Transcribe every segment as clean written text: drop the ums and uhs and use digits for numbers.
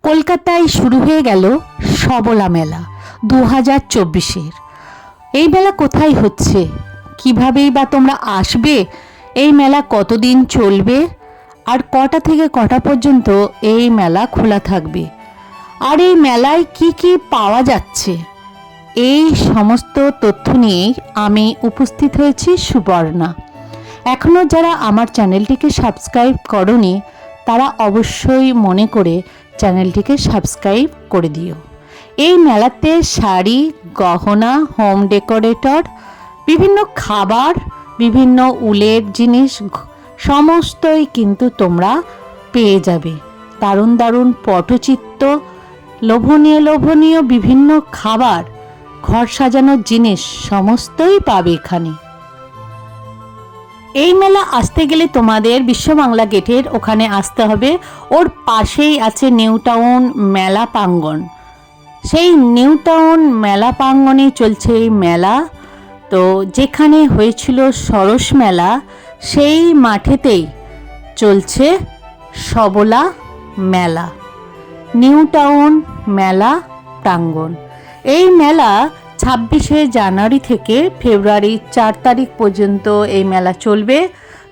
কলকাতায় শুরু হয়ে গেল সবলা মেলা 2024-এর। এই মেলা কোথায় হচ্ছে, কিভাবেই বা তোমরা আসবে, এই মেলা কতদিন চলবে আর কটা থেকে কটা পর্যন্ত এই মেলা খোলা থাকবে, আর এই মেলায় কি কি পাওয়া যাচ্ছে, এই সমস্ত তথ্য নিয়েই আমি উপস্থিত হয়েছি সুবর্ণা। এখনও যারা আমার চ্যানেলটিকে সাবস্ক্রাইব করোনি তারা অবশ্যই মনে করে চ্যানেলটিকে সাবস্ক্রাইব করে দিও। এই মেলাতে শাড়ি, গহনা, হোম ডেকোরেটর, বিভিন্ন খাবার, বিভিন্ন উলের জিনিস সমস্তই কিন্তু তোমরা পেয়ে যাবে। দারুণ দারুণ পটচিত্র, লোভনীয় লোভনীয় বিভিন্ন খাবার, ঘর সাজানোর জিনিস সমস্তই পাবে এখানে। এই মেলা আসতে গেলে তোমাদের বিশ্ব বাংলা গেটের ওখানে আসতে হবে। ওর পাশেই আছে নিউ টাউন মেলা প্রাঙ্গণ। সেই নিউ টাউন মেলা প্রাঙ্গণে চলছে এই মেলা। তো যেখানে হয়েছিল সরস মেলা সেই মাঠেতেই চলছে সবলা মেলা, নিউ টাউন মেলা প্রাঙ্গণ। এই মেলা 26শে জানুয়ারি থেকে ফেব্রুয়ারি 4 তারিখ পর্যন্ত এই মেলা চলবে।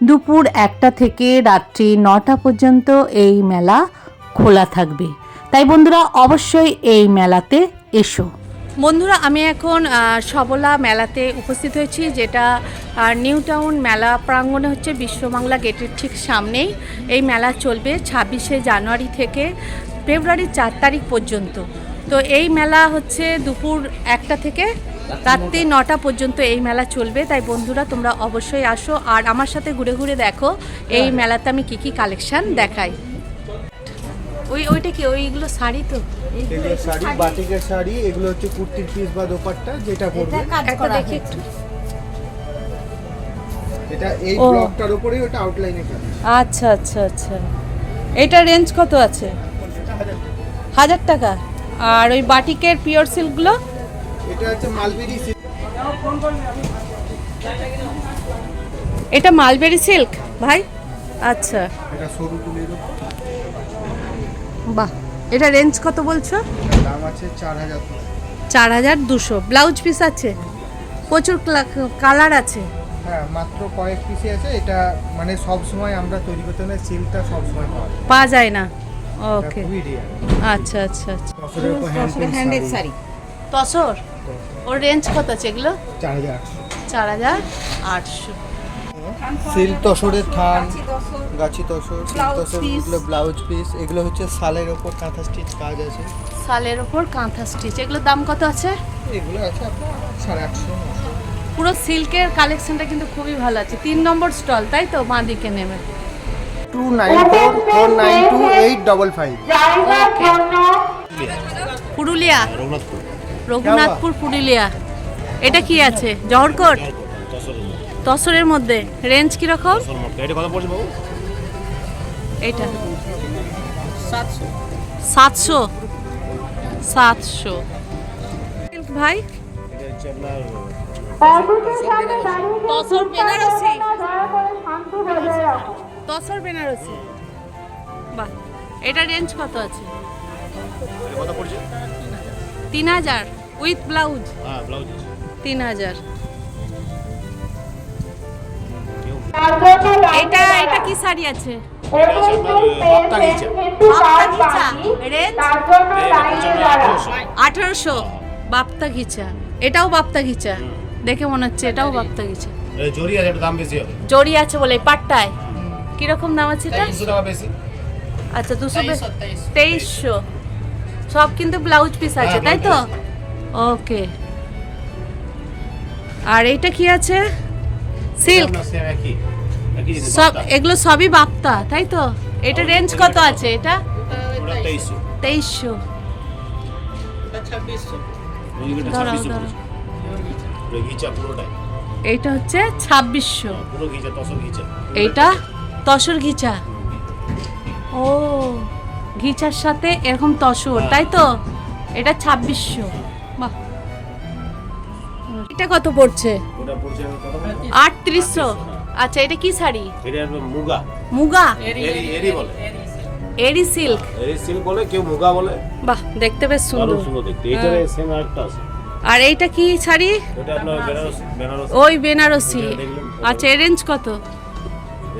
দুপুর 1টা থেকে রাত্রি 9টা পর্যন্ত এই মেলা খোলা থাকবে। তাই বন্ধুরা অবশ্যই এই মেলাতে এসো। বন্ধুরা আমি এখন সবলা মেলাতে উপস্থিত হয়েছি, যেটা নিউ টাউন মেলা প্রাঙ্গণে হচ্ছে বিশ্ব বাংলা গেটের ঠিক সামনেই এই মেলা চলবে 26শে জানুয়ারি থেকে ফেব্রুয়ারি 4 তারিখ পর্যন্ত। তো এই মেলা হচ্ছে দুপুর 1টা থেকে রাত্রি 9টা পর্যন্ত এই মেলা চলবে। তাই বন্ধুরা তোমরা অবশ্যই আসো আর আমার সাথে ঘুরে ঘুরে দেখো এই মেলাতে আমি কি কি কালেকশন দেখাই। ওইটা কি ওইগুলো শাড়ি? তো এগুলো শাড়ি, বাটিকের শাড়ি, এগুলো হচ্ছে কুর্তির পিস বা দোপাট্টা যেটা পরবে। একটা দেখি একটু। এটা এই ব্লকটার উপরেই ওটা আউটলাইনে কাজ। আচ্ছা আচ্ছা আচ্ছা, এটা রেঞ্জ কত আছে? 1000 টাকা। আর ওই বাটিকের পিওর সিল্কগুলো? এটা হচ্ছে মালবেরি সিল্ক। এটা মালবেরি সিল্ক ভাই? আচ্ছা, এটা সরু তুলির উপর। বাহ, এটা রেঞ্জ কত বলছো? দাম আছে 4000 টাকা। 4200। ব্লাউজ পিস আছে? প্রচুর কালার আছে? হ্যাঁ, মাত্র কয়েক পিসই আছে। এটা মানে সব সময় আমরা তৈরি করতে না, সিল্কটা সব সময় পাওয়া যায় না। ওকে, খুবই রেয়ার। আচ্ছা আচ্ছা আচ্ছা। তসরের উপর হ্যান্ডেড শাড়ি। তসর ওর রেঞ্জ কত আছে এগুলো? 4800। 4800। সিল্ক তসরের থান, গাছি তসর, সিল্ক তসর, এগুলো ব্লাউজ পিস। এগুলো হচ্ছে শালের উপর কাঁথা স্টিচ কাজ আছে। শালের ওপর কাঁথা স্টিচ, এগুলোর দাম কত আছে? এগুলো আছে আপনার 850। পুরো সিল্কের কালেকশনটা কিন্তু খুবই ভালো আছে। 3 নম্বর স্টল, তাই তো? বাঁ দিকে নেমে 2944928555। পুরুলিয়া, রঘুনাথপুর পুরুলিয়া। এটা কি আছে? জহরকোট তসরের মধ্যে। রেঞ্জ কিরকম? এটা 700। সিল্ক ভাই, তসর বেনারসি। তসর বেনারসি, বাহ। এটা রেঞ্জ কত আছে? 3000 উইথ ব্লাউজ? 3000। এটা এটা কি শাড়ি আছে? বাপ্তা গিচা। রেঞ্জ 1800। বাপ্তা গিচা, এটাও বাপ্তা গিচা দেখে মনে হচ্ছে এটাও বাপ্তা গিচা। জরি আছে, দাম বেশি হবে। জরি আছে বলে পাট্টায় কিরকম দাম আছে এটা? 300 টাকা বেশি। আচ্ছা, 2300। সব কিন্তু ব্লাউজ পিস আছে, তাই তো? ওকে। আর এইটা কি আছে? সিল্ক। সব এগুলো সবই বাপ্তা, তাই তো? এটা রেঞ্জ কত আছে? এটা 2300। এইটা হচ্ছে 2600। এইটা তসর ঘিচা। ও, ঘিচার সাথে এরকম তসর, তাই তো? এটা 2600। বাহ, এটা কত পড়ছে? 3800। আচ্ছা, এটা কি শাড়ি? এটা মুগা। মুগা? এরি বলে। এরি সিল্ক। এই সিল্ক বলে, কেউ মুগা বলে। বাহ, দেখতে বেশ সুন্দর। সুন্দর দেখতে। এইটার সেম আরেকটা আছে। আর এইটা কি শাড়ি? এটা আপনার বেনারস। ওই বেনারসি। আচ্ছা, এর রেঞ্জ কত?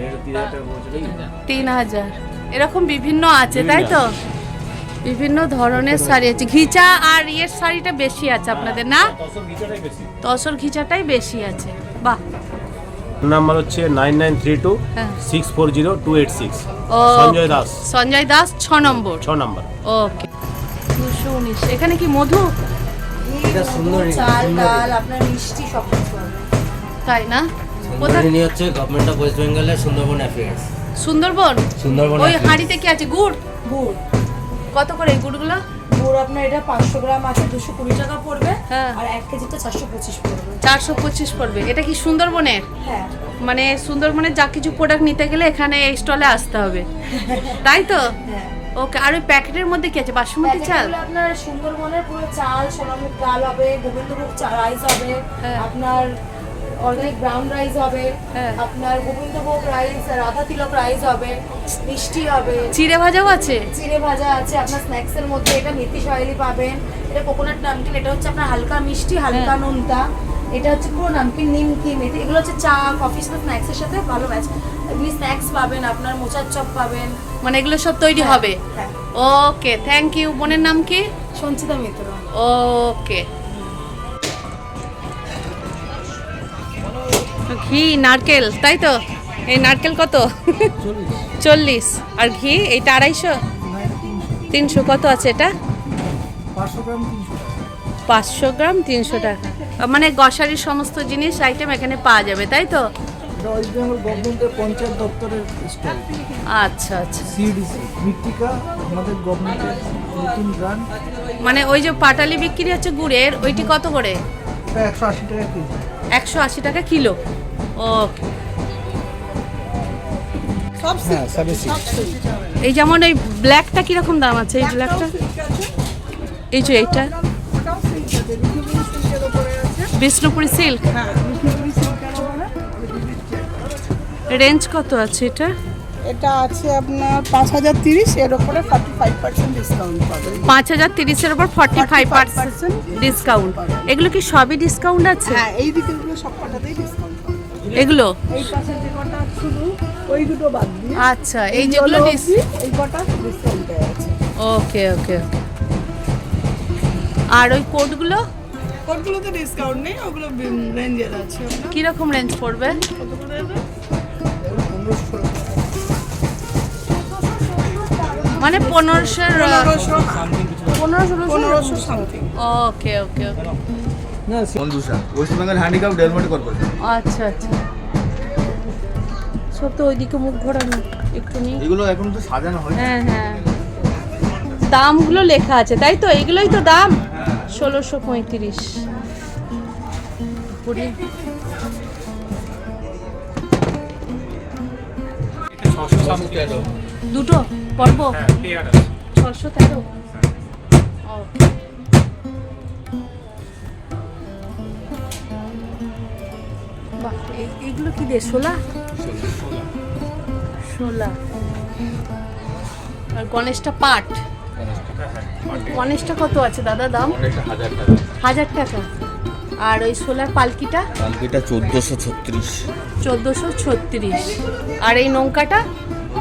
এটা 3000 টাকা বলছিলেন। 3000। এরকম বিভিন্ন আছে, তাই তো? বিভিন্ন ধরনের শাড়ি আছে। ঘিচা আর ইয়ের শাড়িটা বেশি আছে আপনাদের, না? তসর ঘিচাটাই বেশি। তসর ঘিচাটাই বেশি আছে। বাহ। নাম্বার হচ্ছে 9932 হ্যাঁ। 640286। ও, সঞ্জয় দাস। সঞ্জয় দাস 6 নম্বর। 6 নাম্বার। ওকে। 219। এখানে কি মধু? এটা সুন্দরী। চাল ডাল আপনার মিষ্টি সব কিছু পাবেন। তাই না? কোথায়? সুন্দরবনী হচ্ছে গভর্নমেন্ট অফ ওয়েস্ট বেঙ্গলের সুন্দরবন অ্যাফেয়ার্স। সুন্দরবন। সুন্দরবন ওই হাঁড়িতে কি আছে? গুড়। গুড় কত করে এই গুড়গুলো? গুড় আপনার এটা 500 গ্রাম আছে 220 টাকা পড়বে। হ্যাঁ। আর 1 কেজিতে 425 পড়বে। 425 পড়বে। এটা কি সুন্দরবনের? হ্যাঁ। মানে সুন্দরবনের যা কিছু প্রোডাক্ট নিতে গেলে এখানে এই স্টলে আসতে হবে, তাই তো? হ্যাঁ। ওকে। আর ওই প্যাকেটের মধ্যে কি আছে? বাসমতি চাল? প্যাকেটগুলো আপনার সুন্দরবনের পুরো চাল, সোনামুখ ডাল হবে, গোবিন্দভোগ রাইস হবে, হ্যাঁ। আপনার অর্গানিক ব্রাউন রাইস হবে, হ্যাঁ। আপনার গোবিন্দভোগ রাইস, রাধা তিলক রাইস হবে, মিষ্টি হবে, চিড়ে ভাজাও আছে? চিড়ে ভাজা আছে। আপনার স্ন্যাক্সের মধ্যে এটা মেথি সয়েলি পাবেন, এটা কোকোনাট নামকিন, এটা হচ্ছে আপনার হালকা মিষ্টি হালকা নোনতা, এটা হচ্ছে পুরো নামকিন নিমকি মেথি। এগুলো হচ্ছে চা কফি সাথে স্ন্যাক্সের সাথে ভালো ম্যাচ। এগুলি স্ন্যাক্স পাবেন, আপনার মোচার চপ পাবেন। মানে এগুলো সব তৈরি হবে? হ্যাঁ। ওকে, থ্যাংক ইউ। বোনের নাম কি? সঞ্চিতা মিত্র। ওকে। ঘি নারকেল, তাই তো? এই নারকেল কত? 40। আর ঘি এইটা 250? 300। কত আছে এটা? 500 গ্রাম 300 টাকা। মানে গ্রসারির সমস্ত জিনিস আইটেম এখানে পাওয়া যাবে, তাই তো? এটা ওয়েস্ট বেঙ্গল গভর্নমেন্টের পঞ্চায়েত দপ্তরের স্টল। আচ্ছা আচ্ছা। সিডিসি মৃত্তিকা আমাদের গভর্নমেন্টের নতুন ব্র্যান্ড। মানে ওই যে পাটালি বিক্রি হচ্ছে গুড়ের, ওইটি কত করে? এটা 180 টাকা কেজি। 180 টাকা কিলো। ওকে। হ্যাঁ সবই সিল্ক। এই যেমন এই ব্ল্যাকটা কিরকম দাম আছে? এই ব্ল্যাকটা, এই যে এইটা বিষ্ণুপুরি সিল্ক। রেঞ্জ কত আছে এটা? এটা আছে আপনার 5030, এর উপরে 45% ডিসকাউন্ট পাবেন। 5030 এর উপর 45% ডিসকাউন্ট। এগুলো কি সবই ডিসকাউন্ট আছে? হ্যাঁ, এই দিকেগুলো সব কটাতেই ডিসকাউন্ট পাবেন। এগুলো? এই পাশের যে কটা শুধু ওই দুটো বাদ দিয়ে আচ্ছা, এই যেগুলো এই কটা ডিসকাউন্টে আছে। ওকে ওকে। আর ওই কোটগুলো? কোটগুলোতে ডিসকাউন্ট নেই, ওগুলো রেঞ্জের আছে। আপনার কি রকম রেঞ্জ পড়বে? কত করে দেবে? মানে 1500 1500 সামথিং। ওকে ওকে ওকে। না Manjusha West Bengal handicraft development corporation. আচ্ছা আচ্ছা। সব তো ওইদিকে মুখ ঘোরানো একটু নি। এগুলো এখন তো সাজানো হয়। হ্যাঁ হ্যাঁ, দামগুলো লেখা আছে, তাই তো? এগুলোই তো দাম? 1635। দুটো পর্ব 613। বাহ, এইগুলো কি দিয়ে? শোলা। আর গণেশটা পাট। গণেশটা কত আছে দাদা দাম? 1000 টাকা। আর ওই সোলার পালকিটা? পালকিটা 1436। 1436। আর এই নৌকাটা?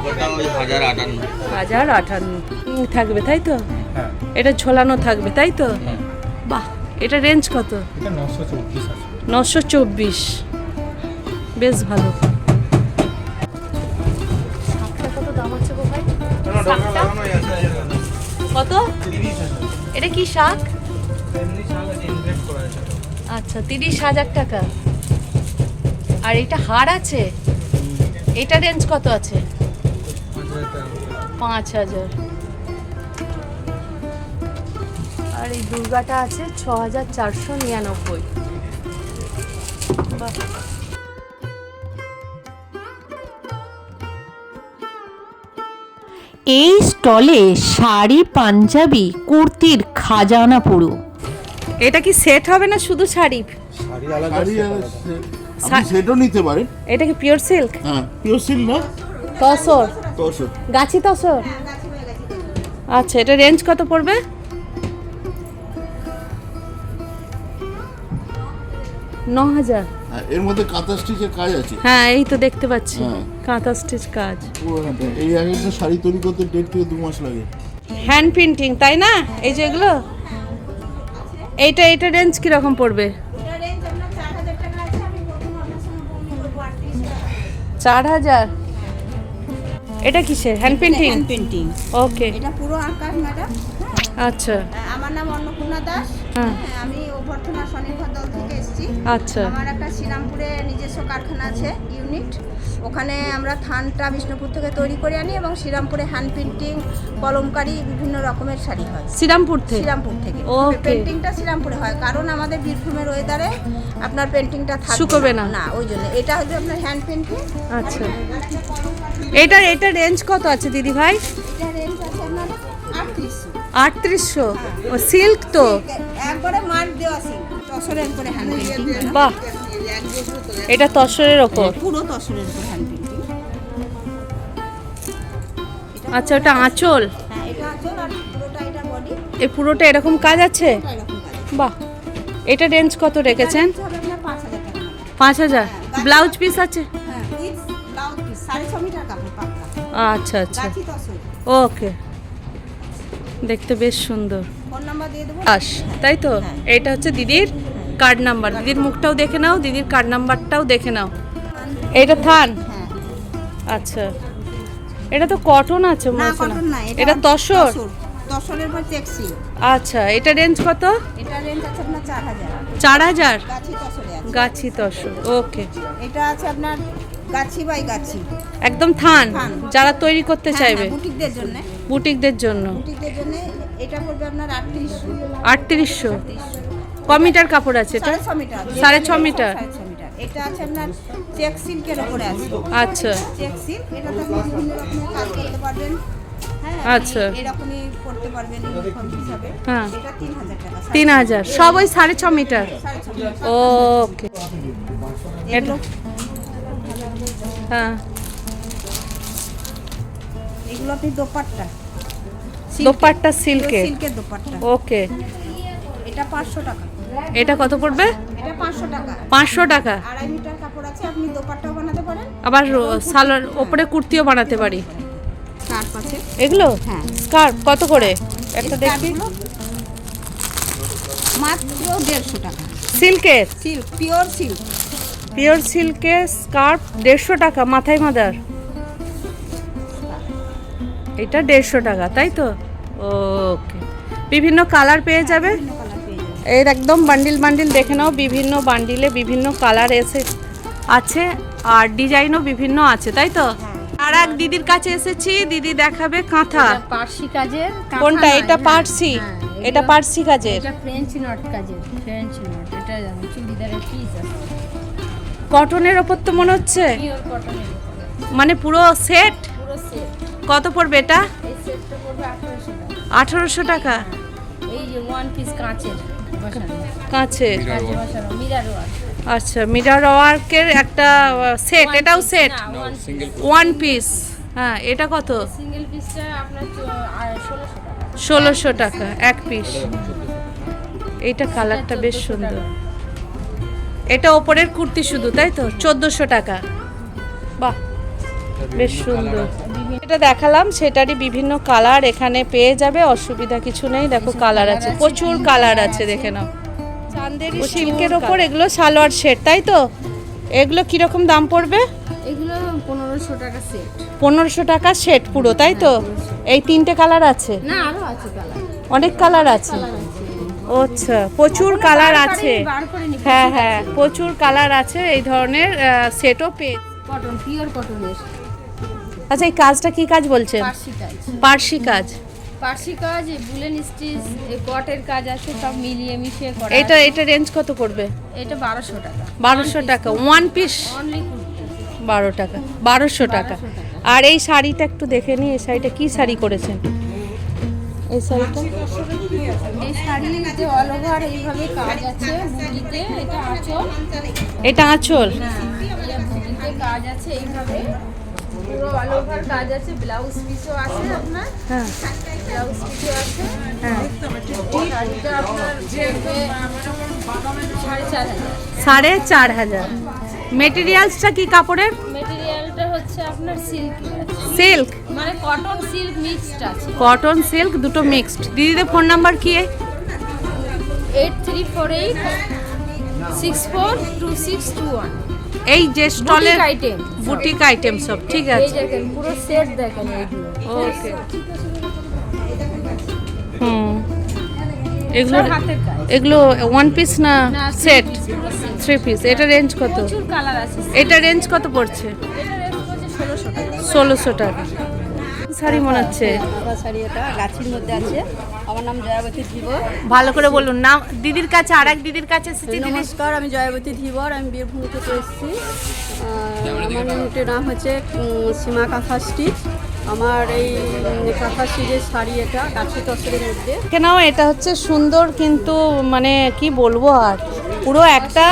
ওটা ওই 1058। 1058 থাকবে, তাই তো? হ্যাঁ এটা ঝোলানো থাকবে, তাই তো? বাহ, এটা রেঞ্জ কত? এটা 924 আছে। 924। বেশ ভালো। শাকটা কত দাম আছে গো ভাই? শাকটা কত? এটা কি শাক? আচ্ছা, 30,000 টাকা। আর এটা হাড় আছে, এটা রেঞ্জ কত আছে? 5000। আর এই দুর্গাটা আছে 6499। বাহ। এই স্টলে শাড়ি পাঞ্জাবি কুর্তির খাজানা পুরো। এটা কি সেট হবে না শুধু শাড়ি? শাড়ি আলাদা। আপনি সেটাও নিতে পারেন। এটা কি পিওর সিল্ক? হ্যাঁ পিওর সিল্ক না তসর, তোষক। গাছি তসর। আচ্ছা, এটা রেঞ্জ কত পড়বে? 9,000। এর মধ্যে কাঁথা স্টিচের কাজ আছে। হ্যাঁ, এই তো দেখতে পাচ্ছি হ্যাঁ। কাঁথা স্টিচ কাজ। এই এক একটা শাড়ি তৈরি করতে 1.5 থেকে 2 মাস লাগে। হ্যান্ড প্রিন্টিং, তাই না? এই যে এগুলো, এইটা রেঞ্জ কিরকম পড়বে? 4,000। এটা কিসের? Hand printing? পেন্টিং। ওকে, এটা পুরো আকাশ ম্যাডাম। আচ্ছা আমার নাম অন্নপূর্ণা দাস। হ্যাঁ। আমি অভ্যর্থনা স্বনির্ভর দল থেকে এসেছি। আচ্ছা আমার একটা শ্রীরামপুরে নিজস্ব কারখানা আছে, ইউনিট। ওখানে আমরা থানটা বিষ্ণুপুর থেকে তৈরি করে আনি এবং শ্রীরামপুরে হ্যান্ড প্রিন্টিং, কলমকারি বিভিন্ন রকমের শাড়ি হয় শ্রীরামপুর থেকে। শ্রীরামপুর থেকে। Okay. পেন্টিংটা শ্রীরামপুরে হয় কারণ আমাদের বীরভূমের ওয়েদারে আপনার পেন্টিংটা থাকবে শুকোবে না। না, ওই জন্য এটা হচ্ছে আপনার হ্যান্ড পেন্টিং। আচ্ছা, এটা রেঞ্জ কত আছে দিদি ভাই? এটা রেঞ্জ আছে আপনার 3800। 3800। ও সিল্ক তো? একবারে মার্ক দেওয়া সিল্ক, তসরের উপরে হ্যান্ড পেন্টিং। বাহ, এটা তসরের ওপর। পুরো তসরের উপর হ্যান্ড পেন্টিং। আচ্ছা, ওটা আঁচল? হ্যাঁ, এটা আঁচল আর পুরোটা এটা বডি। এই পুরোটা এরকম কাজ আছে? এরকম কাজ। বাহ, এটা রেঞ্জ কত রেখেছেন? এটা হবে আপনার 5,000 টাকা। 5,000। ব্লাউজ পিস আছে? হ্যাঁ, উইথ ব্লাউজ পিস 6.5 মিটার কাপড় পাক্কা। আচ্ছা আচ্ছা, গাছি তসর। ওকে, দেখতে বেশ সুন্দর। ফোন নাম্বার দিয়ে দেবো। আস, তাই তো? এটা হচ্ছে দিদির কার্ড নাম্বার। দিদির মুখটাও দেখে নাও, দিদির কার্ড নাম্বারটাও দেখে নাও। এটা থান? হ্যাঁ। আচ্ছা, এটা তো কটন আছে মনে না, হচ্ছে না? কটন না, এটা তসর? তসরের উপর চেকসি। আচ্ছা, এটা রেঞ্জ কত? এটা রেঞ্জ আছে আপনার 4,000। 4,000। গাছি তসরে আছে। গাছি তসর, ওকে। এটা আছে আপনার গাছি বাই গাছি। একদম থান, থান। যারা তৈরি করতে চাইবে বুটিকদের জন্য। বুটিকদের জন্য। বুটিকদের জন্য এটা পড়বে আপনার 3800। 3800। ক মিটার কাপড় আছে এটা? 6.5 মিটার। 6.5 মিটার। 6.5 মিটার। এটা আছে আপনার চেক সিল্কের উপরে আছে। আচ্ছা চেক সিল্ক, এটাতে আপনি বিভিন্ন রকমের কাজ করতে পারবেন। হ্যাঁ, আচ্ছা। এরকমই করতে পারবেন ইউনিফর্ম হিসাবে। হ্যাঁ। এটা 3,000 টাকা। 3,000 সব ওই 6.5 মিটার। 6.5 মিটার। ওকে, এগুলো হ্যাঁ। এগুলো আপনি দোপাট্টা। দোপাট্টা সিল্কের? সিল্কের দোপাট্টা। ওকে, এটা 500 টাকা। এটা কত পড়বে? এটা 500 টাকা। 500 টাকা। 2.5 মিটার কাপড় আছে, আপনি দোপাট্টাও বানাতে পারেন। আবার সালোয়ার ওপরে কুর্তিও বানাতে পারি। স্কার্ফ আছে। এগুলো হ্যাঁ। স্কার্ফ কত করে একটা দেখি? স্কার্ফগুলো মাত্র 150 টাকা। সিল্কের? Silk, pure silk. পিওর সিল্কের স্কার্ফ 150 টাকা মাথায় মাদার। এটা 150 টাকা, তাই তো? ওকে, বিভিন্ন কালার পেয়ে যাবে। কালার পেয়ে যাবেন। এর একদম বান্ডিল বান্ডিল দেখে নাও, বিভিন্ন বান্ডিলে বিভিন্ন কালার আছে আর ডিজাইনও বিভিন্ন আছে, তাই তো? আর এক দিদির কাছে এসেছি, দিদি দেখাবে কাঁথা। পার্সি কাজের কাঁথা কোনটা? নয়, এটা হ্যাঁ, পার্সি? হ্যাঁ, এটা এগুলো- পার্সি কাজের? এটা ফ্রেঞ্চ নট কাজের, ফ্রেঞ্চ নট। এটা চুড়িদারের পিস আছে, কটনের ওপর তো মনে হচ্ছে, পিওর কটনের মানে পুরো সেট। পুরো সেট। কত পড়বে এটা? এই সেটটা পড়বে 1800 টাকা। 1800 টাকা। এই যে ওয়ান পিস কাঁচের বসানো, কাঁচের? কাঁচে বসানো মিরার ওয়ার্ক। আচ্ছা, মিরর ওয়ার্কের একটা সেট, এটাও সেট? One piece. হ্যাঁ, এটা কত? সিঙ্গেল পিসটা আপনার 1600 টাকা। 1600 টাকা এক পিস। এইটা কালারটা বেশ সুন্দর। এটা ওপরের কুর্তি শুধু, তাই তো? 1400 টাকা। বাহ, বেশ সুন্দর। এটা দেখালাম, সেটারই বিভিন্ন কালার এখানে পেয়ে যাবে, অসুবিধা কিছু নেই। দেখো কালার আছে, প্রচুর কালার আছে, দেখে নাও। চান্দেরি সিল্কের ওপর এগুলো সালোয়ার সেট, তাই তো? এগুলো কিরকম দাম পড়বে? এগুলো 1500 টাকা সেট। 1500 টাকা সেট পুরো, তাই তো? এই 3টে কালার আছে? না, আরো আছে কালার। অনেক কালার আছে? আচ্ছা, প্রচুর কালার আছে। বার করে নি। হ্যাঁ হ্যাঁ, প্রচুর কালার আছে, এই ধরনের সেটও পেয়ে। কটন, পিওর কটনের আচ্ছা, এই কাজটা কি কাজ বলছেন? পার্সি কাজ। পার্সি কাজ? পার্সি কাজ, বুলেন স্টিচ, কটের কাজ আছে, সব মিলিয়ে মিশিয়ে করা। এটা রেঞ্জ কত পড়বে? এটা 1200 টাকা। 1200 টাকা ওয়ান পিস? অনলি কুর্তি। 12 টাকা, 1200 টাকা। আর এই শাড়িটা একটু দেখে নিই, এই শাড়িটা কি শাড়ি করেছেন? এই শাড়িটা? এই শাড়িতে অল ওভার এইভাবে কাজ আছে, বুটিতে। এটা আঁচল। এটা আঁচল? হ্যাঁ, এটা বুটিতে কাজ আছে এইভাবে। পুরো অল ওভার কাজ আছে, ব্লাউজ পিসও আছে আপনার, হ্যাঁ ব্লাউজ পিসও আছে। হ্যাঁ শাড়িটা আপনার পড়বে 4,500। 4,500। মেটেরিয়ালসটা কি কাপড়ের? মেটেরিয়ালটা হচ্ছে আপনার সিল্ক, সিল্ক, মানে কটন সিল্ক মিক্সড আছে। কটন সিল্ক দুটো মিক্সড। দিদিদের ফোন নাম্বার কি? 8348 642621। এই যে স্টলের আইটেম, বুটিক আইটেম সব, ঠিক এই আছে। দেখেন পুরো সেট দেখেন এইগুলো। ওকে। এগুলো সব হাতের কাজ। এগুলো ওয়ান পিস না না, সেট? পুরো set। 3 পিস। এটা রেঞ্জ কত? প্রচুর কালার আছে। এটা রেঞ্জ কত পড়ছে? এটা রেট হচ্ছে 1600 টাকা। 1600 টাকা। শাড়ি মনে হচ্ছে সাদা শাড়ি, এটা গাছির মধ্যে আছে। আমার নাম জয়াবতী ধীবর। ভালো করে বলুন নাম। দিদির কাছে, আরেক দিদির কাছে এসেছি। দিদি নমস্কার, আমি জয়াবতী ধীবর, আমি বীরভূম থেকে এসেছি। আমার ইউনিটের নাম হচ্ছে সীমা কাঁথা স্টিচ। আমার এই কাঁথা স্টিচের শাড়ি, এটা গাছি তসরের মধ্যে। কেনাও এটা হচ্ছে সুন্দর, কিন্তু মানে কি বলবো আর, পুরো একটা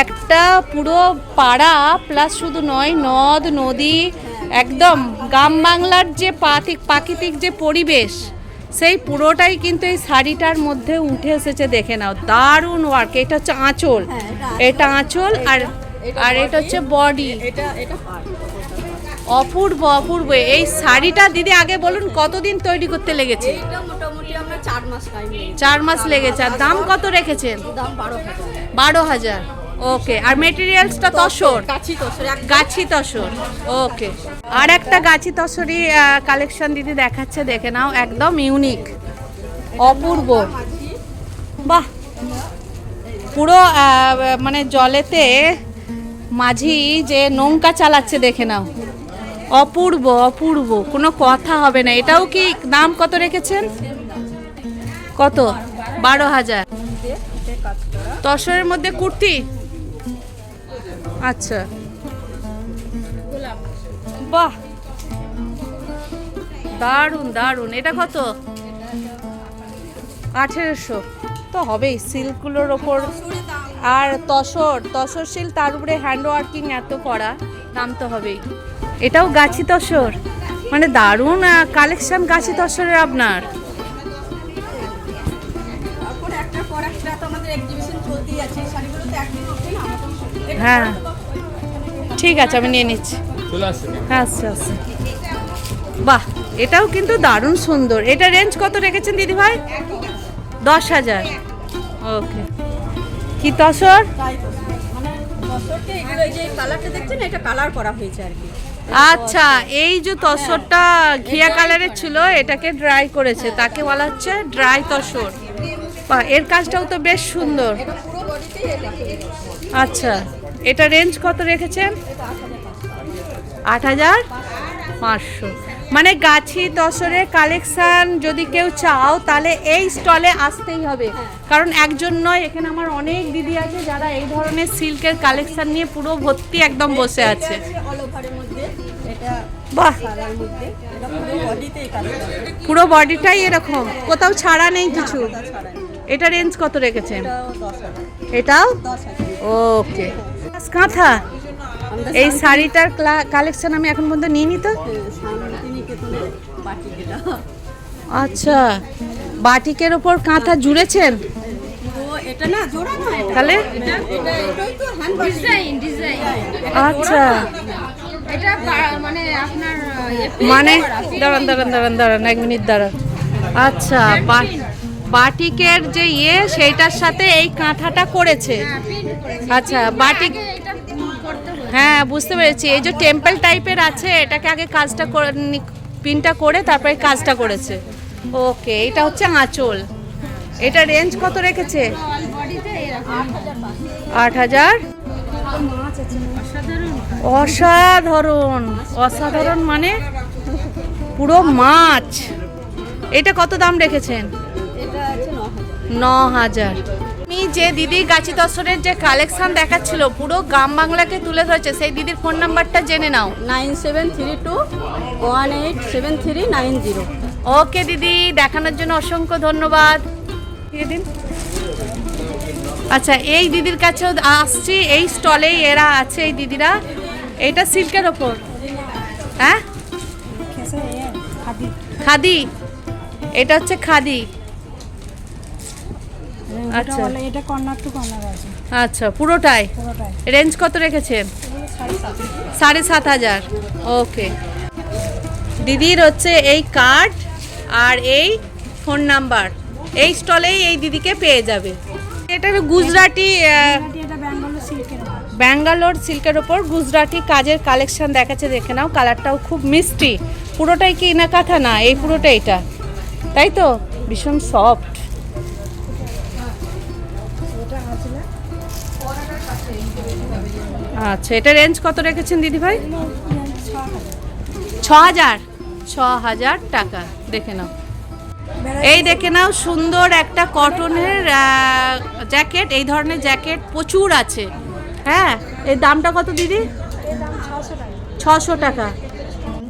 একটা পুরো পাড়া প্লাস শুধু নয়, নদ নদী, একদম গ্রাম বাংলার যে প্রাকৃতিক যে পরিবেশ, সেই পুরোটাই কিন্তু এই শাড়িটার মধ্যে উঠে এসেছে। দেখে নাও, দারুণ ওয়ার্ক। এটা হচ্ছে আঁচল, এটা আঁচল, আর আর এটা হচ্ছে বডি। এটা অপূর্ব অপূর্ব এই শাড়িটা। দিদি আগে বলুন কতদিন তৈরি করতে লেগেছে? এটা মোটামুটি আমরা 4 মাস টাইম নিয়েছি। 4 মাস লেগেছে। আর দাম কত রেখেছেন? দাম 12,000। 12,000। ওকে। আর মেটেরিয়ালসটা তসর, গাছি তসর, গাছি তসর। ওকে। আর একটা গাছি তসরই কালেকশন দিদি দেখাচ্ছে, দেখে নাও, একদম ইউনিক, অপূর্ব। বাহ, পুরো মানে জলেতে মাঝি যে নৌকা চালাচ্ছে, দেখে নাও, অপূর্ব অপূর্ব, কোনো কথা হবে না। এটাও কি দাম কত রেখেছেন? কত? 12,000। তসরের মধ্যে কুর্তি, আচ্ছা, বাহ, দারুণ দারুণ। এটা কত? 1800 তো হবেই সিল্কগুলোর ওপর। আর তসর সিল্ক, তার উপরে হ্যান্ড ওয়ার্কিং এত করা, দাম তো হবেই। এটাও গাছি তসর, মানে দারুণ কালেকশন গাছি তসরের আপনার। তারপরে একটার পর একটা তো আমাদের এক্সিবিশন চলতেই আছে। শাড়িগুলো তো একদিন হবে না, আমাদের হ্যাঁ ঠিক আছে, আমি নিয়ে নিচ্ছি। আচ্ছা আচ্ছা, বাহ, এটাও কিন্তু দারুণ সুন্দর। এটা রেঞ্জ কত রেখেছেন দিদি ভাই? 10,000। ওকে। কি তসর? মানে তসরটা এগুলো, এই যে কালারটা দেখছেন, এটা কালার করা হয়েছে আর কি। আচ্ছা, এই যে তসরটা ঘিয়া কালারের ছিল, এটাকে ড্রাই করেছে, তাকে বলা হচ্ছে ড্রাই তসর। বাহ, এর কাজটাও তো বেশ সুন্দর। পুরো বডিতেই এটা। আচ্ছা, এটা রেঞ্জ কত রেখেছেন? 8,500। মানে গাছি তসরের কালেকশন যদি কেউ চাও, তাহলে এই স্টলে আসতেই হবে। কারণ একজন নয়, এখানে আমার অনেক দিদি আছে যারা এই ধরনের সিল্কের কালেকশন নিয়ে পুরো ভর্তি একদম বসে আছে। অল ওভারের মধ্যে এটা বাহ, সাদার মধ্যে, এটা পুরো বডিতেই কাজ করা। পুরো বডিটাই এরকম, কোথাও ছাড়া নেই কিছু। এটা রেঞ্জ কত রেখেছেন? এটাও 10,000। এটাও 10,000। ওকে। কাঁথা, এই শাড়িটার কালেকশন আমি এখন পর্যন্ত নিইনি তো। শান্তিনিকেতনের বাটিক এটা। আচ্ছা, বাটিকের ওপর কাঁথা জুড়েছেন? পুরো এটা না জোড়া না, এটা তাহলে এটাই তো হ্যান্ড ডিজাইন আচ্ছা, এটা মানে আপনার মানে দাঁড়ান দাঁড়ান দাঁড়ান দাঁড়ান 1 মিনিট দাঁড়ান। আচ্ছা, বাটিকের যে সেইটার সাথে এই কাঁথাটা করেছে। আচ্ছা, বাটিক, হ্যাঁ বুঝতে পেরেছি। এই যে টেম্পল টাইপের আছে, এটাকে আগে কাজটা করে, পিনটা করে তারপরে কাজটা করেছে। ওকে, এটা হচ্ছে আঁচল। এটা রেঞ্জ কত রেখেছে? 8,000। অসাধারণ অসাধারণ, মানে পুরো মাছ। এটা কত দাম রেখেছেন? এটা আছে 9,000। 9,000। আমি যে দিদি গাছি তসরের যে কালেকশন দেখাচ্ছিল, পুরো গ্রাম বাংলাকে তুলে ধরেছে, সেই দিদির ফোন নাম্বারটা জেনে নাও। 9732187390। ওকে দিদি, দেখানোর জন্য অসংখ্য ধন্যবাদ। দিয়ে দিন। আচ্ছা, এই দিদির কাছেও আসছি, এই স্টলেই এরা আছে এই দিদিরা। এটা সিল্কের ওপর, হ্যাঁ খাদি, এটা হচ্ছে খাদি। আচ্ছা এটা কর্নার টু কর্নার আছে। আচ্ছা পুরোটাই রেঞ্জ কত রেখেছেন? 7,500। ওকে, দিদির হচ্ছে এই কার্ড আর এই ফোন নাম্বার এই স্টলেই এই দিদিকে পেয়ে যাবে। এটা গুজরাটি, এটা ব্যাঙ্গালোর সিল্কের। ব্যাঙ্গালোর সিল্কের ওপর গুজরাটি কাজের কালেকশন দেখাচ্ছে, দেখে নাও। কালারটাও খুব মিষ্টি। পুরোটাই কি না কাঁথা? না, এই পুরোটা এটা, তাই তো? ভীষণ সফট। আচ্ছা, এটা রেঞ্জ কত রেখেছেন দিদি ভাই? 6,000 টাকা। দেখে নাও, এই দেখে নাও, সুন্দর একটা কটনের জ্যাকেট। এই ধরনের জ্যাকেট প্রচুর আছে। হ্যাঁ, এর দামটা কত দিদি? 600 টাকা।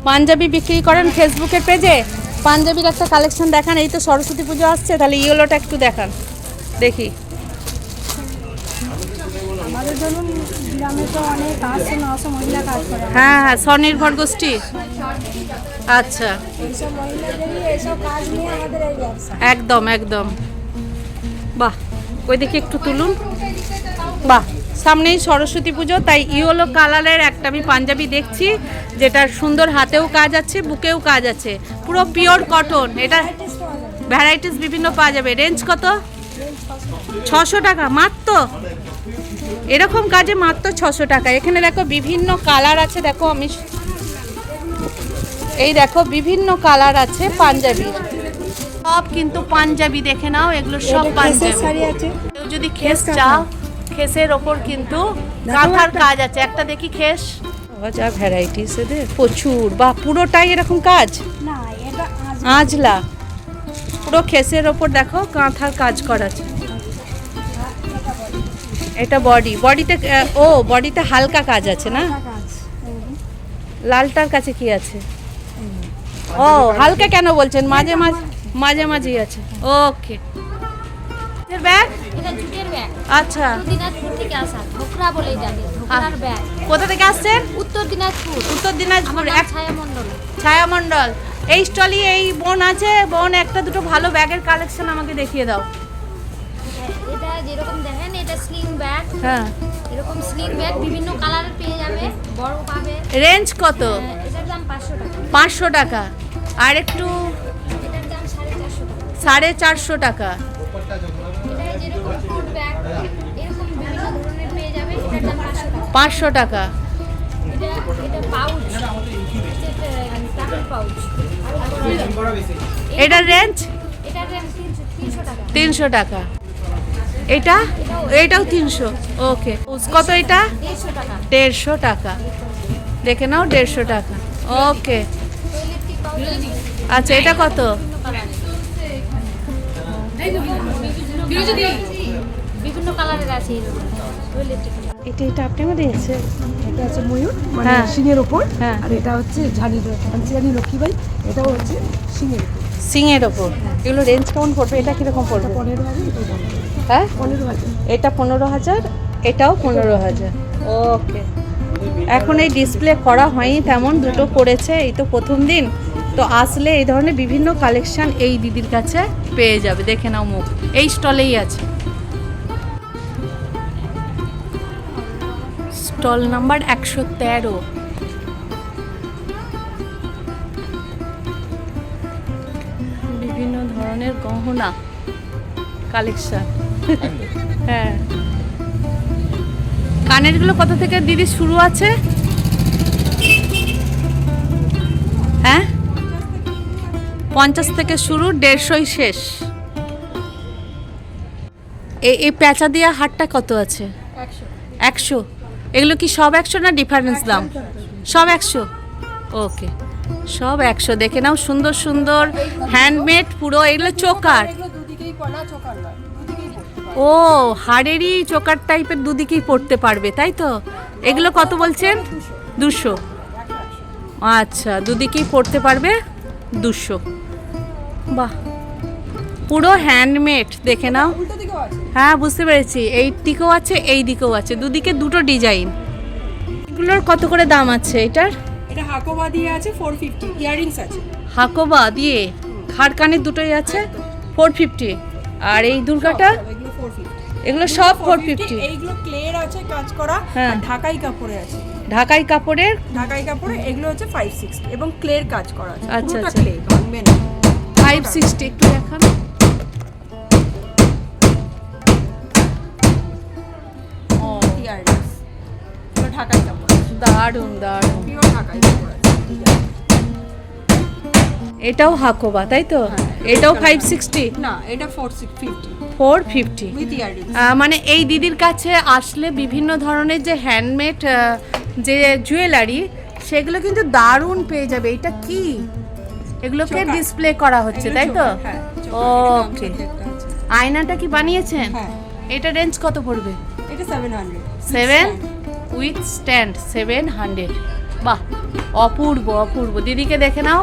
পাঞ্জাবি বিক্রি করেন ফেসবুকের পেজে? পাঞ্জাবির একটা কালেকশন দেখান। এই তো সরস্বতী পুজো আসছে, তাহলে ইয়েলোটা একটু দেখান দেখি। আমাদের ধরুন গ্রামে তো অনেক আসছে, 900 মহিলা কাজ করে। হ্যাঁ হ্যাঁ, স্বনির্ভর গোষ্ঠী। আচ্ছা, এইসব মহিলাদেরই এইসব কাজ নিয়ে আমাদের এই ব্যবসা। একদম একদম। বাহ, ওই দেখি একটু তুলুন। বাহ, সামনেই সরস্বতী পুজো, তাই ইয়েলো কালারের একটা আমি পাঞ্জাবি দেখছি, যেটার সুন্দর হাতেও কাজ আছে, বুকেও কাজ আছে, পুরো পিওর কটন। এটা ভ্যারাইটিস বিভিন্ন পাওয়া যাবে। রেঞ্জ কত? 600 টাকা মাত্র। এরকম কাজে মাত্র 600 টাকা। এখানে দেখো বিভিন্ন কালার আছে। দেখো আমি এই দেখো বিভিন্ন কালার আছে পাঞ্জাবির, সব কিন্তু পাঞ্জাবি। দেখে নাও, এগুলো সব পাঞ্জাবি। কেউ যদি খেস চাও, খেসের ওপর কিন্তু কাঁথার কাজ আছে। একটা দেখি খেস। যা ভ্যারাইটিস এদের প্রচুর। বা পুরোটাই এরকম কাজ? না, এটা আজলা, পুরো খেসের ওপর দেখো কাঁথার কাজ করা আছে। এটা বডিতে ও বডিতে হালকা কাজ আছে না? লালটার কাছে কি আছে? ও হালকা কেন বলছেন? মাঝে মাঝেই আছে। ওকে, ব্যাগ? এটা জুটের ব্যাগ। আচ্ছা, দিনাজপুর থেকে আসা, ধোকরা বলেই জানি, ধোকরার ব্যাগ। কোথা থেকে আসছেন? উত্তর দিনাজপুর। উত্তর দিনাজপুর। আমার নাম ছায়া মণ্ডল। ছায়া মণ্ডল। এই স্টলই এই বোন আছে। বোন, একটা দুটো ভালো ব্যাগের কালেকশন আমাকে দেখিয়ে দাও। এটা যেরকম দেখেন, এটা স্লিং ব্যাগ। হ্যাঁ, এরকম স্লিং ব্যাগ বিভিন্ন কালারের পেয়ে যাবে, বড় পাবে। রেঞ্জ কত? এটার দাম 500 টাকা। 500 টাকা। আর একটু এটার দাম 450 টাকা। 450 টাকা। এটা যেরকম ফুড ব্যাগ, এরকম বিভিন্ন ধরনের পেয়ে যাবে। এটার দাম 500 500 টাকা। টাকা। এটা পাউচ, টাকার পাউচ। এটার রেঞ্জ? এটার দাম 300 টাকা। 300 টাকা। এটাও 300। ওকে, কত এটা? 150 টাকা। 150 টাকা। দেখে নাও, 150 টাকা। ওকে, ইলেকট্রিক পাউচ। আচ্ছা, এটা কত? বিভিন্ন কালারের আছে এরকম ইলেকট্রিক। এটা আপনি আমার দিয়েছে? এটা আছে ময়ূর, মানে হ্যাঁ। সিংহের ওপর। হ্যাঁ। আর এটা হচ্ছে ঝাড়ি লক্ষ্মীবাই, এটাও হচ্ছে সিংহের ওপর। সিংয়ের ওপর। এগুলো রেঞ্জ কেমন পড়বে? এটা কিরকম পড়বে? 15,000, এটা 15,000। হ্যাঁ, 15,000। এটা 15,000, এটাও 15,000। ওকে, এখন এই ডিসপ্লে করা হয়নি তেমন, দুটো করেছে, এই তো প্রথম দিন। তো আসলে এই ধরনের বিভিন্ন কালেকশন এই দিদির কাছে পেয়ে যাবে। দেখে নাও, মুখ এই স্টলেই আছে। Stall number 113। বিভিন্ন ধরনের গহনা কালেকশন। হ্যাঁ, কানেরগুলো কত থেকে দিদি শুরু আছে? হ্যাঁ, 50 থেকে শুরু, 150 শেষ। এই প্যাঁচা দিয়া হাটটা কত আছে? 100। এগুলো কি সব 100 না ডিফারেন্স দাম? সব 100। ওকে, সব 100। দেখে নাও, সুন্দর সুন্দর হ্যান্ডমেড পুরো। এগুলো চোকার? ও, হাড়েরই চোকার টাইপের, দুদিকেই পড়তে পারবে, তাই তো? এগুলো কত বলছেন? 200। আচ্ছা, দুদিকেই পড়তে পারবে, 200। বাহ, পুরো হ্যান্ডমেড। দেখে নাও। হ্যাঁ, বুঝতে পেরেছি। এই দিকেও আছে, এই দিকেও আছে, দুদিকে দুটো ডিজাইন। এগুলোর কত করে দাম আছে এটার? এটা হাকোবা দিয়ে আছে 450, ইয়াররিংস আছে। হাকোবা দিয়ে খাড়কানের দুটোই আছে 450, আর এই দুর্গাটা এগুলো 450, এগুলো সব 450। এইগুলো ক্লের আছে কাজ করা, হ্যাঁ। আর ঢাকাই কাপড়ে আছে। ঢাকাই কাপড়ের ঢাকাই কাপড়ে এগুলো হচ্ছে 560 এবং ক্লের কাজ করা আছে। আচ্ছা, পুরোটা আচ্ছা। ক্লে, ভাঙবে না। 560 একটু দেখান। ও ইয়াররিংস এগুলো ঢাকাই কাপড়, দারুণ দারুণ। পিওর ঢাকাই কাপড় আছে। এটাও হাকোবা তাই তো? এটাও 560, না এটা 450 450। With earrings. মানে এই দিদির কাছে আসলে বিভিন্ন ধরনের যে হ্যান্ডমেড যে জুয়েলারি সেগুলো কিন্তু দারুণ পেয়ে যাবে। এটা কি? এগুলোকে চোকার। ডিসপ্লে করা হচ্ছে তাই তো? হ্যাঁ, ওকে। আয়নাটা কি বানিয়েছেন? হ্যাঁ। এটা রেঞ্জ কত পড়বে? এটা 700। 7 উইথ স্ট্যান্ড 700। বাহ, অপূর্ব অপূর্ব। দিদিকে দেখে নাও,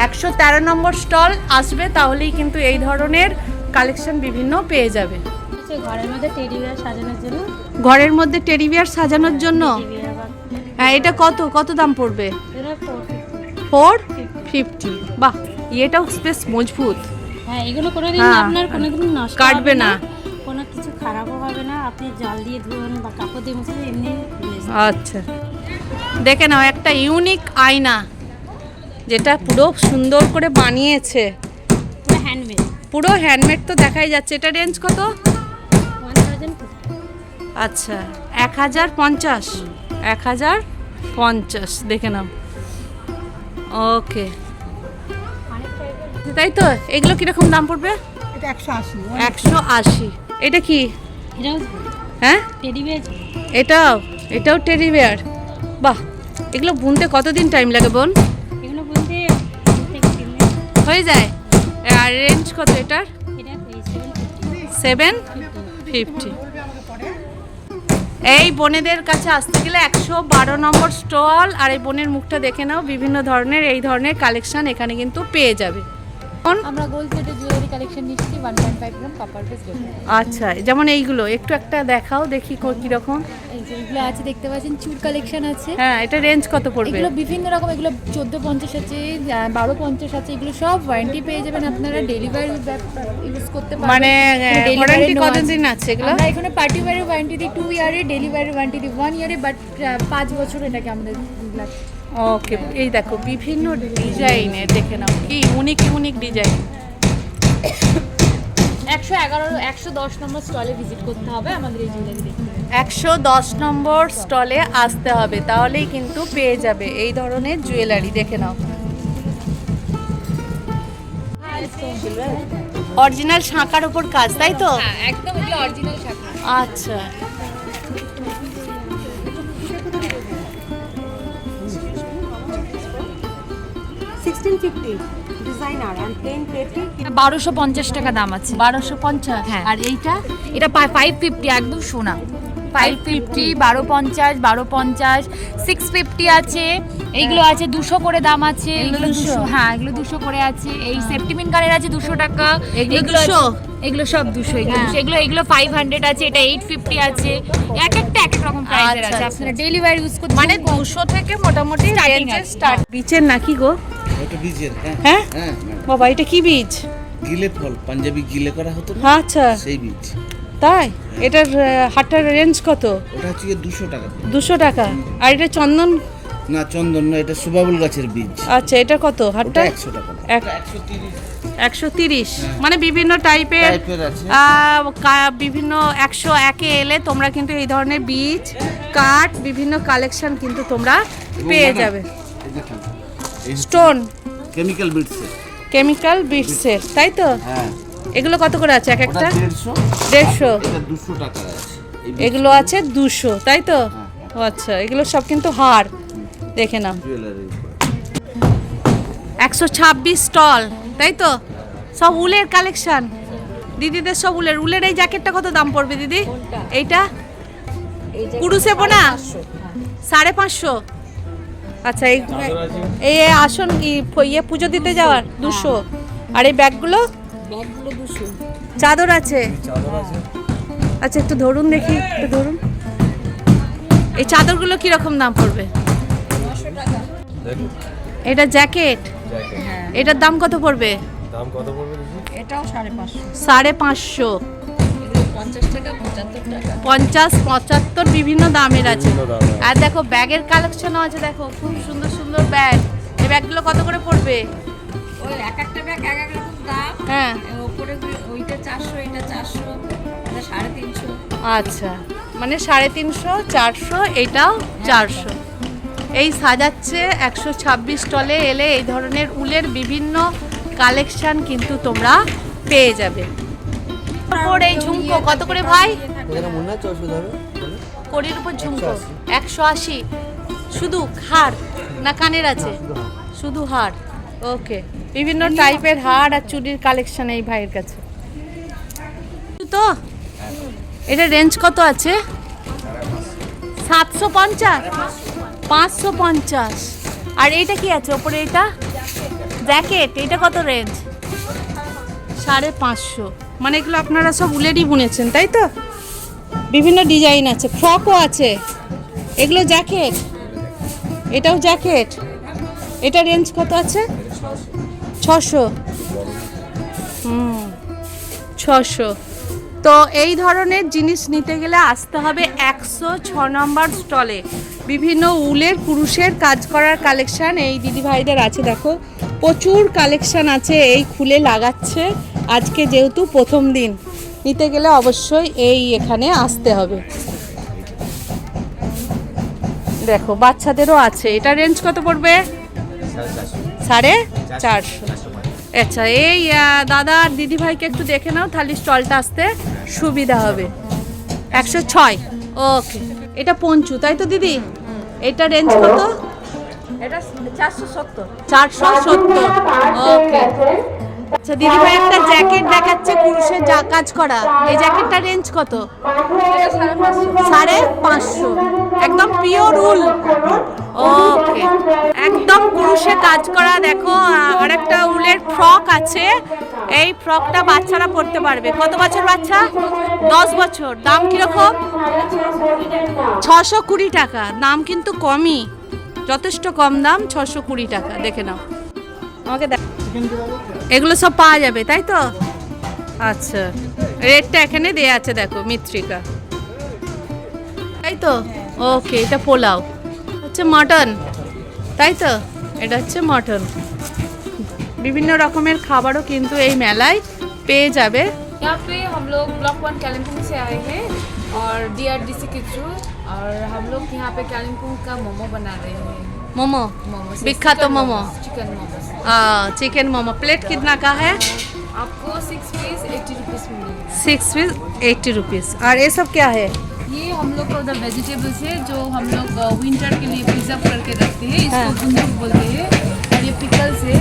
113 নম্বর স্টল আসবে, তাহলেই কিন্তু এই ধরনের কালেকশন বিভিন্ন পেয়ে যাবে। ঘরের মধ্যে টেডি বিয়ার সাজানোর জন্য, ঘরের মধ্যে টেডি বিয়ার সাজানোর জন্য। হ্যাঁ, এটা কত কত দাম পড়বে? 450। বাহ, এটাও বেশ মজবুত। হ্যাঁ এগুলো কোনোদিন হ্যাঁ। আপনার কোনোদিন নষ্ট কাটবে হবে না। কোনো কিছু খারাপও হবে না, আপনি জল দিয়ে ধুন বা কাপড় দিয়ে মুছে এমনি আচ্ছা, দেখে নাও একটা ইউনিক আয়না, যেটা পুরো সুন্দর করে বানিয়েছে, পুরো হ্যান্ডমেড, পুরো হ্যান্ডমেড তো দেখাই যাচ্ছে। এটা রেঞ্জ কত? 1050। আচ্ছা, 1050। 1050 দেখে নাও। ওকে, তাই তো? এগুলো কিরকম দাম পড়বে? এটা 180। 180। এটা কি? এটাও হ্যাঁ, টেডি বিয়ার। এটাও টেডি বিয়ার। বাহ, এগুলো বুনতে কতদিন টাইম লাগে বোন? এগুলো বলতে 2 থেকে 3 মিনিট। হয়ে যায়। আর রেঞ্জ কত এটার? এটা 750। 750। এই বোনেদের কাছে আসতে গেলে 112 নম্বর স্টল। আর এই বোনের মুখটা দেখে নাও, বিভিন্ন ধরনের এই ধরনের কালেকশন এখানে কিন্তু পেয়ে যাবে। আমরা গোল্ড সেটের জুয়েলারি কালেকশন নিচ্ছি 1.5 গ্রাম কপার বেস গোল্ড। আচ্ছা, যেমন এইগুলো একটু একটা দেখাও দেখি কিরকম। এই যে এগুলো আছে দেখতে পাচ্ছেন, চুর কালেকশন আছে। হ্যাঁ, এটা রেঞ্জ কত পড়বে? এগুলো বিভিন্ন রকম, এগুলো 1450 আছে, 1250 আছে। এগুলো সব ওয়ারেন্টি পেয়ে যাবেন আপনারা, ডেলিভারি ইউজ করতে পারবেন। মানে Delivery ওয়ারেন্টি no কতদিন আছে এগুলো? আমরা এখানে পার্টি ওয়্যারের ওয়ারেন্টি দিই 2 ইয়ারে, ডেলিভারি ওয়ারেন্টি দিই 1 ইয়ারে, বাট 5 বছর এটাকে আমাদের লাগে। ওকে, এই দেখো বিভিন্ন ডিজাইনের, দেখে নাও কি ইউনিক ইউনিক ডিজাইন। 110 নম্বর স্টলে ভিজিট করতে হবে আমাদের এই জুয়েলারি দেখতে। 110 নম্বর স্টলে আসতে হবে, তাহলেই কিন্তু পেয়ে যাবে এই ধরনের জুয়েলারি। দেখে নাও, অরিজিনাল শাঁখার উপর কাজ তাই তো? একদম এগুলো অরিজিনাল শাখা। আচ্ছা, ডিজাইনার এন্ড প্লেন প্লেটে 1250 টাকা দাম আছে। 1250। হ্যাঁ। আর এইটা? এটা 550 একদম সোনা। 550, 1250, 1250, 650 আছে। এইগুলো আছে 200 করে দাম আছে। এগুলো 200? হ্যাঁ, এগুলো 200 করে আছে। এই সেফটিপিন কারের আছে 200 টাকা। এগুলো এগুলো 200? এগুলো সব 200। এগুলো 500 আছে, এটা 850 আছে। এক একটা এক এক রকম প্রাইসের আচ্ছা, আছে। আচ্ছা। আপনারা ডেলিভারি ইউজ করতে মানে 200 থেকে মোটামুটি Starting রেঞ্জে আছে। স্টার্ট। বিচের নাকি গো? ওটা বীজের, হ্যাঁ হ্যাঁ হ্যাঁ বাবা, এটা কি বীজ? গিলে ফল, পাঞ্জাবি গিলে করা হতো না, আচ্ছা, সেই বীজ। তাই? এটার হাটটার রেঞ্জ কত? ওটা হচ্ছে গিয়ে 200 টাকা। 200 টাকা। আর এটা চন্দন? না চন্দন না, এটা সুবাবুল গাছের বীজ। আচ্ছা, এটা কত হাটটা? ওটা 100 টাকা। এক- 130 130। মানে বিভিন্ন টাইপের টাইপের আছে। বিভিন্ন 101-এ এলে তোমরা কিন্তু এই ধরনের বীজ, কাঠ, বিভিন্ন কালেকশন কিন্তু তোমরা পেয়ে যাবে। স্টোন কেমিক্যাল বিটসের। কেমিক্যাল বিটসের তাই তো? হ্যাঁ, এগুলো কত করে আছে এক ওটা একটা? 150, 150। এটা 200 টাকা আছে। এই এগুলো আছে 200 তাই তো? ও আচ্ছা, এগুলো সব কিন্তু হার। দেখে নাও, জুয়েলারির উপর। 126 স্টল তাই তো? সব উলের কালেকশন, দিদিদের সব উলের। উলের এই জ্যাকেটটা কত দাম পড়বে দিদি? এইটা কুরুসে বোনা 550। আচ্ছা, এই আসন কি ইয়ে পুজো দিতে যাওয়ার 200। আর এই ব্যাগগুলো? 200। চাদর আছে? আচ্ছা, একটু ধরুন দেখি, একটু ধরুন। এই চাদরগুলো কিরকম দাম পড়বে? দেখুন এটা জ্যাকেট, এটার দাম কত পড়বে? দাম কত পড়বে? এটাও 550। 550, 50, 75 বিভিন্ন দামের আছে। বিভিন্ন দামের। আর দেখো ব্যাগের কালেকশনও আছে, দেখো খুব সুন্দর সুন্দর ব্যাগ। এই ব্যাগগুলো কত করে পড়বে? ওই এক একটা ব্যাগ এক এক রকম দাম। হ্যাঁ, ওপরে ওইটা 400, এটা 400, এটা 350। আচ্ছা, মানে 350, 400, এটাও 400। এই সাজাচ্ছে 126 স্টলে এলে এই ধরনের উলের বিভিন্ন কালেকশন কিন্তু তোমরা পেয়ে যাবে। তারপর এই ঝুমকো কত করে ভাই? এখানে মনে হচ্ছে ওষুধ হবে কোড়ির উপর ঝুমকো 180। শুধু হার না কানের আছে? শুধু হার। ওকে, বিভিন্ন টাইপের হার আর চুড়ির কালেকশন এই ভাইয়ের কাছে। তো এটা রেঞ্জ কত আছে? 750, 550। আর এইটা কি আছে ওপরে? এটা জ্যাকেট, এটা কত রেঞ্জ? 550। মানে এগুলো আপনারা সব উলেরই বুনেছেন তাই তো? বিভিন্ন ডিজাইন আছে, ফ্রকও আছে। এগুলো জ্যাকেট, এটাও জ্যাকেট। এটা রেঞ্জ কত আছে? 600। 600। তো এই ধরনের জিনিস নিতে গেলে আসতে হবে 106 নম্বর স্টলে। বিভিন্ন উলের পুরুষের কাজ করার কালেকশান এই দিদিভাইদের আছে। দেখো প্রচুর কালেকশান আছে, এই খুলে লাগাচ্ছে আজকে যেহেতু প্রথম দিন। নিতে গেলে অবশ্যই এই এখানে আসতে হবে। দেখো বাচ্চাদেরও আছে। এটা রেঞ্জ কত পড়বে? 450। আচ্ছা, এই দাদা আর দিদিভাইকে একটু দেখে নাও, তাহলে স্টলটা আসতে সুবিধা হবে। 106। ওকে, এটা পঞ্চু তাই তো দিদি? এটা রেঞ্জ কত? এটা 470। 470। ওকে। আচ্ছা দিদিভাই একটা জ্যাকেট দেখাচ্ছে পুরুষের যা কাজ করা, এই জ্যাকেটটা রেঞ্জ কত? 550। একদম পিওর উল। ওকে, একদম পুরুষে কাজ করা। দেখো আর একটা উলের ফ্রক আছে, এই ফ্রকটা বাচ্চারা পরতে পারবে। কত বছর বাচ্চা? 10 বছর। দাম কিরকম? 620 টাকা। দাম কিন্তু কমই, যথেষ্ট কম দাম, 620 টাকা। দেখে নাও, আমাকে দেখ। এগুলো সব পাওয়া যাবে তাই তো? আচ্ছা, রেটটা এখানে দেয়া আছে, দেখো মৃত্তিকা তাই তো? ওকে, এটা পোলাও হচ্ছে মটন তাই তো? এটা হচ্ছে মটন। বিভিন্ন রকমের খাবারও কিন্তু এই মেলায় পেয়ে যাবে। यहाँ पे हम लोग ब्लॉक 1 कालिम्पोंग से आए हैं और डीआरडीसी के थ्रू, और हम लोग यहाँ पे कालिम्पोंग का मोमो बना रहे हैं। मोमो, मोमो विख्यात momo, chicken momo. Chicken momo. Plate कितना का है? आपको 6 पीस 80 रुपीज़ मिलेगा। 6 पीस 80 रुपीज़। और ये सब क्या है? ये हम लोग को उधर वेजिटेबल्स है जो हम लोग विंटर के लिए प्रिजर्व करके रखते हैं, इसको गुंदुक बोलते हैं। और ये पिकल्स है,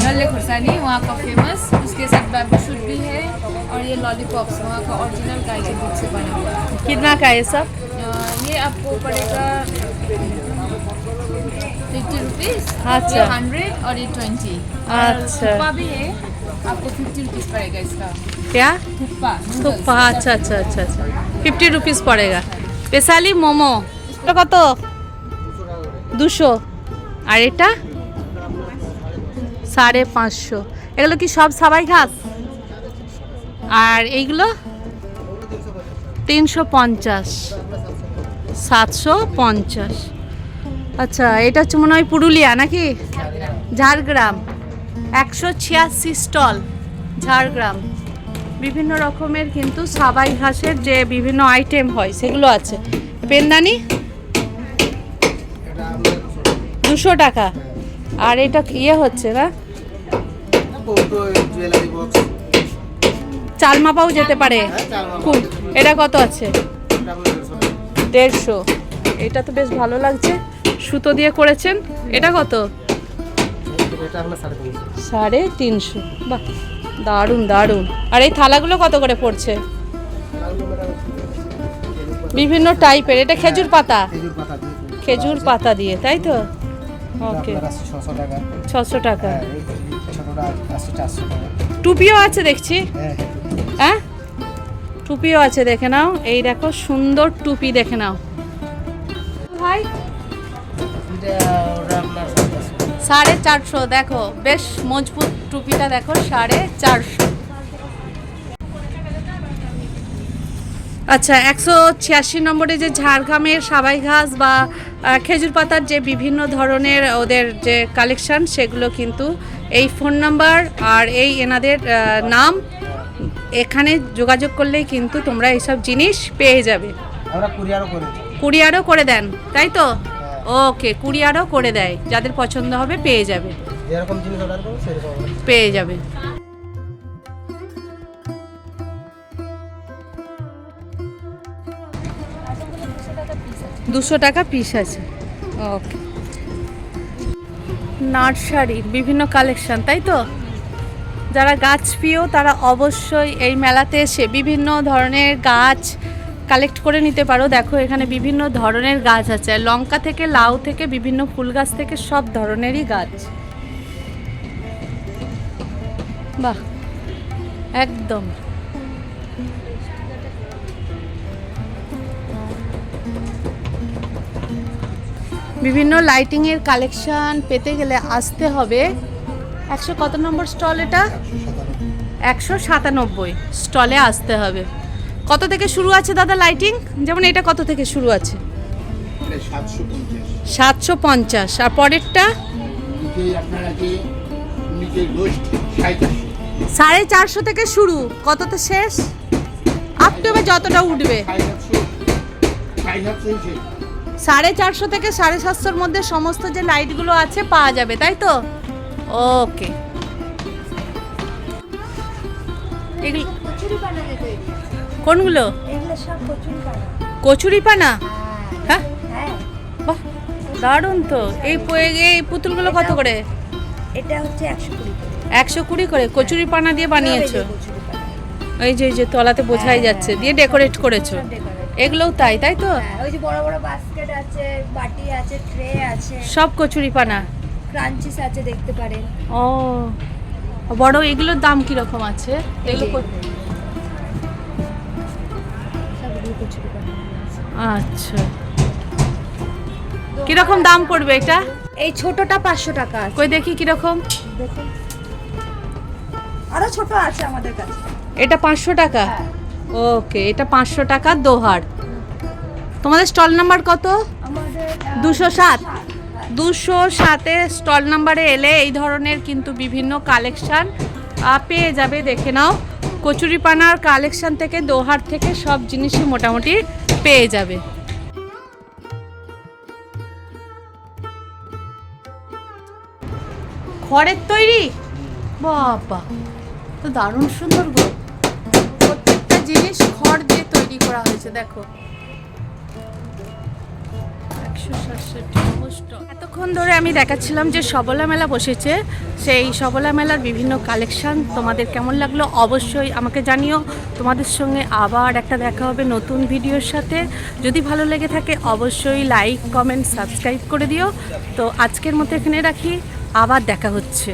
ढल्ले खुरसानी वहाँ का फेमस, उसके साथ बैम्बू शूट भी है। और ये लॉलीपॉप्स वहाँ का ओरिजिनल गाय के दूध से बना हुआ है। कितना का है सब? ये आपको पड़ेगा 50 रुपीज़। अच्छा। ये 100 और ये 20। अच्छा। थुप्पा भी है, आपको 50 रुपीज़ पड़ेगा इसका। क्या? थुप्पा। थुप्पा। अच्छा अच्छा अच्छा अच्छा, 50 रुपीज़ पड़ेगा। स्पेशली मोमो এটা কত? 200। আর এটা 550। এগুলো কি সব সবাই ঘাস? আর এইগুলো 350, 750। আচ্ছা, এটা হচ্ছে মনে হয় পুরুলিয়া নাকি? ঝাড়গ্রাম। 186 স্টল, ঝাড়গ্রাম। বিভিন্ন রকমের কিন্তু সাবাই ঘাসের যে বিভিন্ন আইটেম হয় সেগুলো আছে। পেনদানি 200 টাকা। আর এটা ইয়ে হচ্ছে না, জুয়েলারি বক্স চাল মাপাও যেতে পারে। কোন এটা কত আছে? 150। এটা তো বেশ ভালো লাগছে, সুতো দিয়ে করেছেন। এটা কত? এটা আমরা 350। 350। বাহ, দারুণ দারুণ। আর এই থালাগুলো কত করে পড়ছে? বিভিন্ন টাইপের। এটা খেজুর পাতা, খেজুর পাতা দিয়ে তাই তো? ওকে, 600 টাকা। 600 টাকা। ছোটটা 400 টাকা। টুপিও আছে দেখছি। হ্যাঁ, টুপিও আছে, দেখে নাও। এই দেখো সুন্দর টুপি, দেখে নাও ভাই। এটা ওটা আপনার 700 450 দেখো, বেশ মজবুত টুপিটা দেখো, 450। আচ্ছা, 186 নম্বরে যে ঝাড়গ্রামের সাবাই ঘাস বা খেজুর পাতার যে বিভিন্ন ধরনের ওদের যে কালেকশন, সেগুলো কিন্তু এই ফোন নাম্বার আর এই এনাদের নাম, এখানে যোগাযোগ করলেই কিন্তু তোমরা এইসব জিনিস পেয়ে যাবে। আমরা কুরিয়ারও করে দিই। কুরিয়ারও করে দেন, তাই তো? ওকে, কুরিয়ারও করে দেয়, যাদের পছন্দ হবে পেয়ে যাবে, যেরকম জিনিস অর্ডার করো সেরকম পেয়ে যাবে। 200 টাকা পিস আছে। ওকে, নার্সারির বিভিন্ন কালেকশন, তাই তো? যারা গাছ প্রিয় তারা অবশ্যই এই মেলাতে এসে বিভিন্ন ধরনের গাছ কালেক্ট করে নিতে পারো। দেখো এখানে বিভিন্ন ধরনের গাছ আছে, লঙ্কা থেকে লাউ থেকে বিভিন্ন ফুল গাছ থেকে সব ধরনেরই গাছ। বাহ, একদম বিভিন্ন লাইটিংয়ের কালেকশন পেতে গেলে আসতে হবে 100 কত নম্বর স্টল এটা? 197 স্টলে আসতে হবে। কত থেকে শুরু আছে দাদা লাইটিং? যেমন এটা কত থেকে শুরু আছে? 750। আর পরেরটা 450 থেকে শুরু, কততে শেষ? আপ টু যতটা উঠবে। 450 থেকে 750 মধ্যে সমস্ত যে লাইটগুলো আছে পাওয়া যাবে, তাই তো? ওকে, কোনগুলো? কচুরিপানা? হ্যাঁ, বাহ দারুণ তো। এই পুতুলগুলো কত করে? এটা হচ্ছে 120 করে কচুরিপানা দিয়ে বানিয়েছো? এই যে তলাতে বোঝাই যাচ্ছে, দিয়ে ডেকোরেট করেছো। এগুলোও তাই, তাই তো? ওই যে বড় বড় বাস্কেট আছে, বাটি আছে, ট্রে আছে, সব কচুরিপানা। ক্রাঞ্চিস আছে, দেখতে পারেন। ও বড়, এগুলোর দাম কি রকম আছে? আচ্ছা, কিরকম দাম পড়বে এটা? এই ছোটটা 500 টাকা আছে। কই দেখি কিরকম। দেখুন, আরো ছোট আছে আমাদের কাছে। এটা 500 টাকা? ওকে, এটা 500 টাকা দোহার। তোমাদের স্টল নাম্বার কত? আমাদের 207। 207 স্টল নাম্বারে এলে এই ধরনের কিন্তু বিভিন্ন কালেকশন পেয়ে যাবে। দেখে নাও, কচুরিপানার কালেকশন থেকে দোহার থেকে সব জিনিসই মোটামুটি পেয়ে যাবে। খড়ের তৈরি? বাবা, তো দারুণ সুন্দর গো। প্রত্যেকটা জিনিস খড় দিয়ে তৈরি করা হয়েছে। দেখো, 167 এতক্ষণ ধরে আমি দেখাচ্ছিলাম যে সবলা মেলা বসেছে। সেই সবলা মেলার বিভিন্ন কালেকশন তোমাদের কেমন লাগলো অবশ্যই আমাকে জানিও। তোমাদের সঙ্গে আবার একটা দেখা হবে নতুন ভিডিওর সাথে। যদি ভালো লেগে থাকে অবশ্যই লাইক, কমেন্ট, সাবস্ক্রাইব করে দিও। তো আজকের মতো এখানে রাখি, আবার দেখা হচ্ছে।